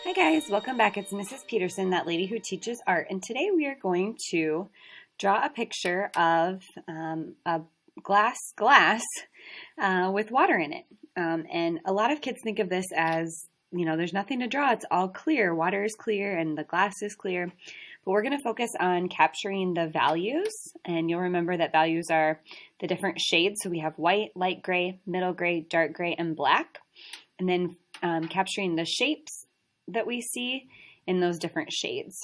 Hi guys, welcome back. It's Mrs. Peterson, that lady who teaches art, and today we are going to draw a picture of a glass with water in it. And a lot of kids think of this as, there's nothing to draw. It's all clear. Water is clear and the glass is clear. But we're going to focus on capturing the values, and you'll remember that values are the different shades. So we have white, light gray, middle gray, dark gray, and black. And then capturing the shapes that we see in those different shades.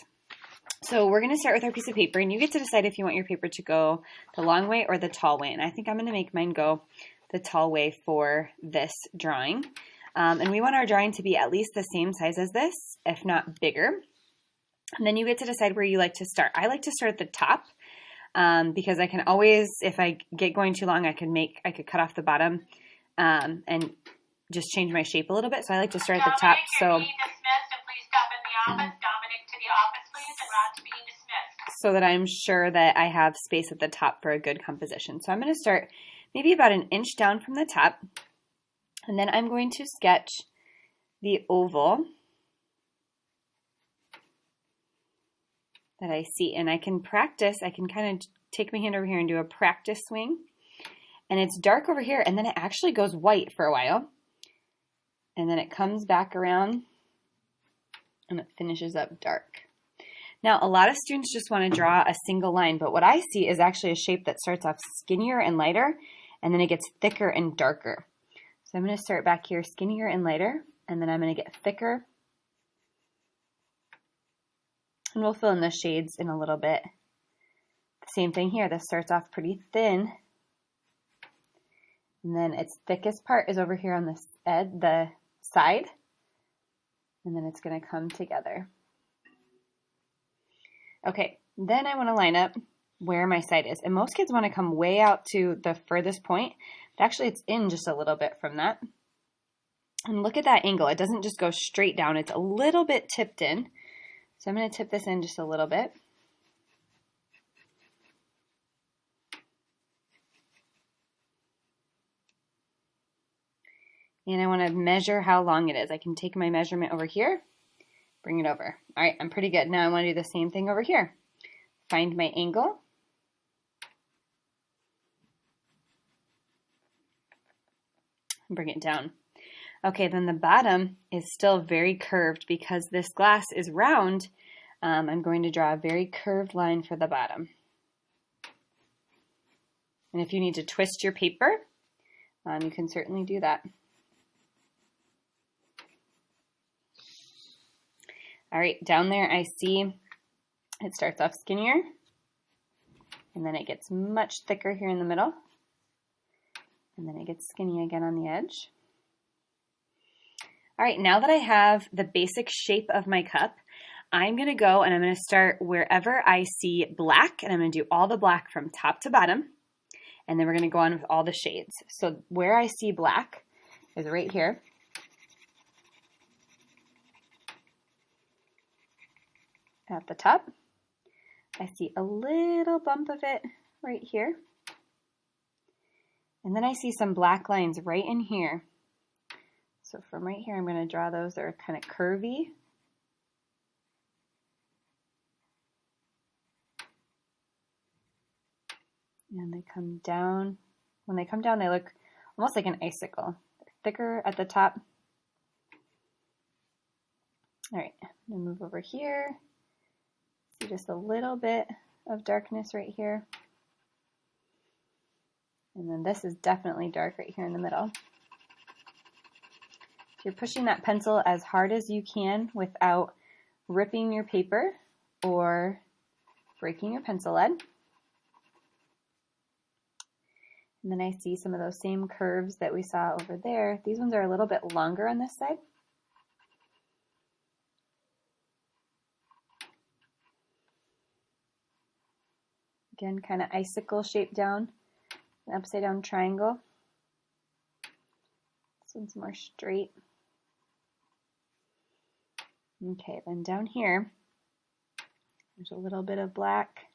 So we're going to start with our piece of paper, and you get to decide if you want your paper to go the long way or the tall way. And I think I'm going to make mine go the tall way for this drawing. And we want our drawing to be at least the same size as this, if not bigger. And then you get to decide where you like to start. I like to start at the top because I can always, if I get going too long, I could cut off the bottom and just change my shape a little bit. So I like to start at the top. So that I'm sure that I have space at the top for a good composition. So I'm going to start maybe about an inch down from the top, and then I'm going to sketch the oval that I see. And I can practice, I can kind of take my hand over here and do a practice swing. And it's dark over here, and then it actually goes white for a while. And then it comes back around and it finishes up dark. Now, a lot of students just want to draw a single line, but what I see is actually a shape that starts off skinnier and lighter, and then it gets thicker and darker. So I'm going to start back here skinnier and lighter, and then I'm going to get thicker. And we'll fill in the shades in a little bit. Same thing here. This starts off pretty thin, and then its thickest part is over here on this edge, the side, and then it's going to come together. Okay, then I want to line up where my side is. And most kids want to come way out to the furthest point, but actually it's in just a little bit from that. And look at that angle. It doesn't just go straight down. It's a little bit tipped in. So I'm going to tip this in just a little bit. And I want to measure how long it is. I can take my measurement over here, bring it over. All right, I'm pretty good. Now I want to do the same thing over here. Find my angle. And bring it down. Okay, then the bottom is still very curved because this glass is round. I'm going to draw a very curved line for the bottom. And if you need to twist your paper, you can certainly do that. All right, down there I see it starts off skinnier, and then it gets much thicker here in the middle, and then it gets skinny again on the edge. All right, now that I have the basic shape of my cup, I'm going to go and I'm going to start wherever I see black, and I'm going to do all the black from top to bottom, and then we're going to go on with all the shades. So where I see black is right here. At the top, I see a little bump of it right here. And then I see some black lines right in here. So from right here, I'm going to draw those that are kind of curvy. And they come down. When they come down, they look almost like an icicle. They're thicker at the top. All right, I'm going to move over here. See just a little bit of darkness right here. And then this is definitely dark right here in the middle. You're pushing that pencil as hard as you can without ripping your paper or breaking your pencil lead. And then I see some of those same curves that we saw over there. These ones are a little bit longer on this side. Again, kind of icicle shape down, an upside down triangle. This one's more straight. Okay, then down here, there's a little bit of black.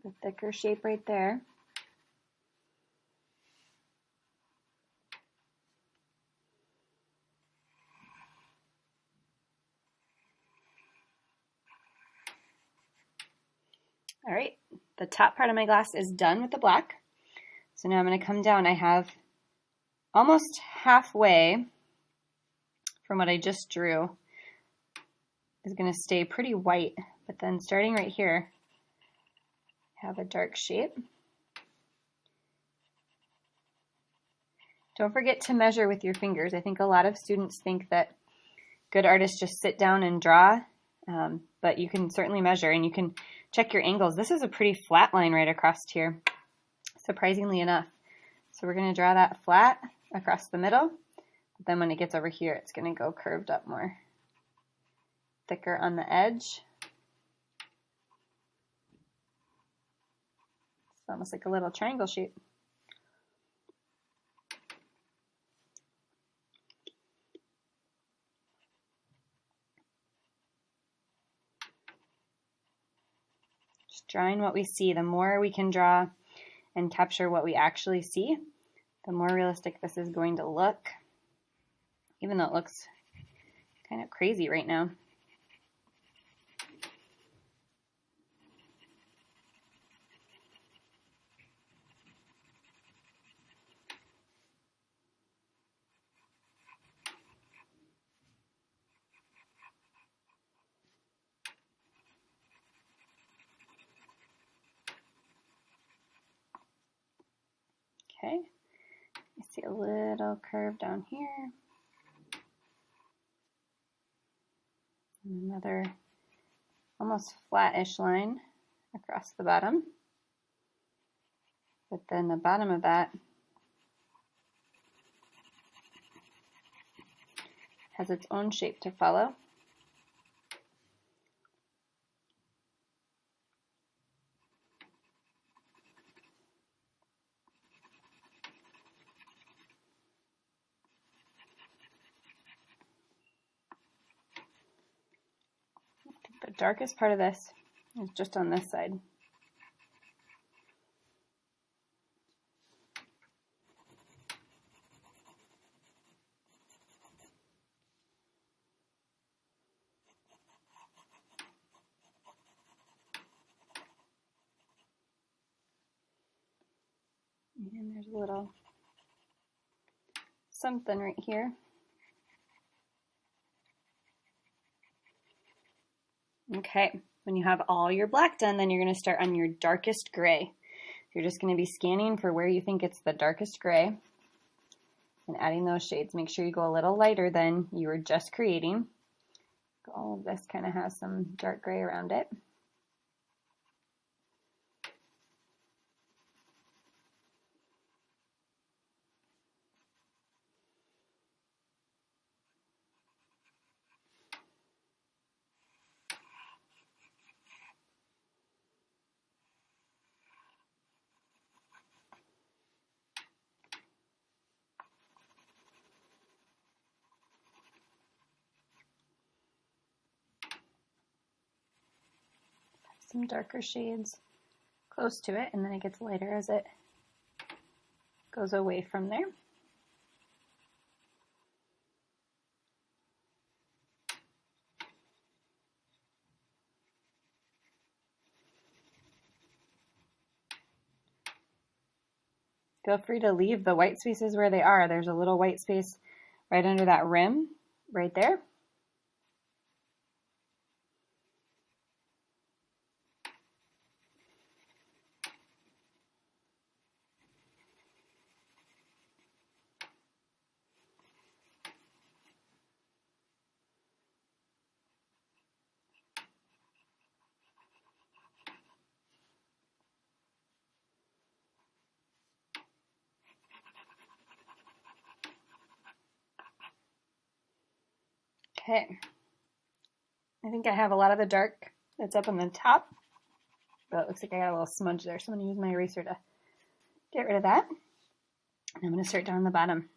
The thicker shape right there. All right, the top part of my glass is done with the black. So now I'm going to come down. I have almost halfway from what I just drew is going to stay pretty white, but then starting right here, I have a dark shape. Don't forget to measure with your fingers. I think a lot of students think that good artists just sit down and draw, but you can certainly measure and you can check your angles. This is a pretty flat line right across here, surprisingly enough. So we're going to draw that flat across the middle, but then when it gets over here, it's going to go curved up more, thicker on the edge. It's almost like a little triangle shape. Drawing what we see. The more we can draw and capture what we actually see, the more realistic this is going to look, even though it looks kind of crazy right now. Okay, you see a little curve down here. And another almost flat-ish line across the bottom. But then the bottom of that has its own shape to follow. The darkest part of this is just on this side. And there's a little something right here. Okay, when you have all your black done, then you're going to start on your darkest gray. You're just going to be scanning for where you think it's the darkest gray and adding those shades. Make sure you go a little lighter than you were just creating. All of this kind of has some dark gray around it. Some darker shades close to it, and then it gets lighter as it goes away from there. Feel free to leave the white spaces where they are. There's a little white space right under that rim, right there. Okay, I think I have a lot of the dark that's up on the top, but it looks like I got a little smudge there, so I'm going to use my eraser to get rid of that. And I'm going to start down the bottom.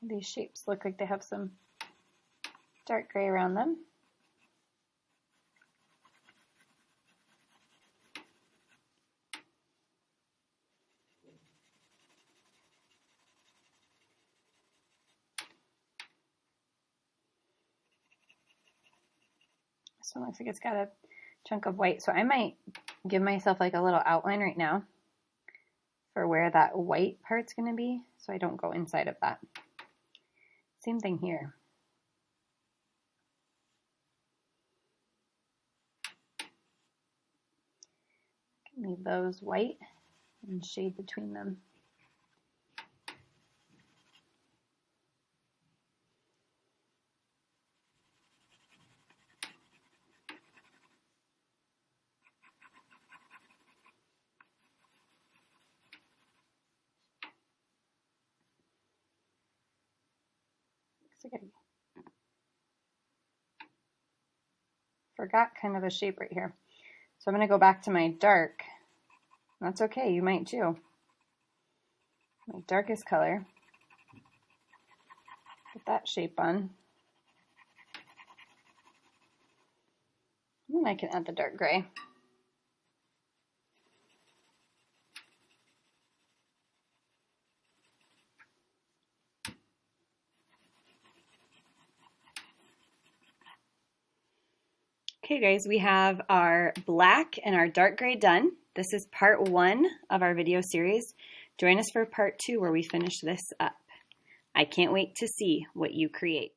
These shapes look like they have some dark gray around them. This one looks like it's got a chunk of white, so I might give myself like a little outline right now for where that white part's going to be, so I don't go inside of that. Same thing here. Leave those white and shade between them. Forgot kind of a shape right here. So I'm going to go back to my dark. That's okay, you might too. My darkest color. Put that shape on. And I can add the dark gray. Okay guys, we have our black and our dark gray done. This is part 1 of our video series. Join us for part 2 where we finish this up. I can't wait to see what you create.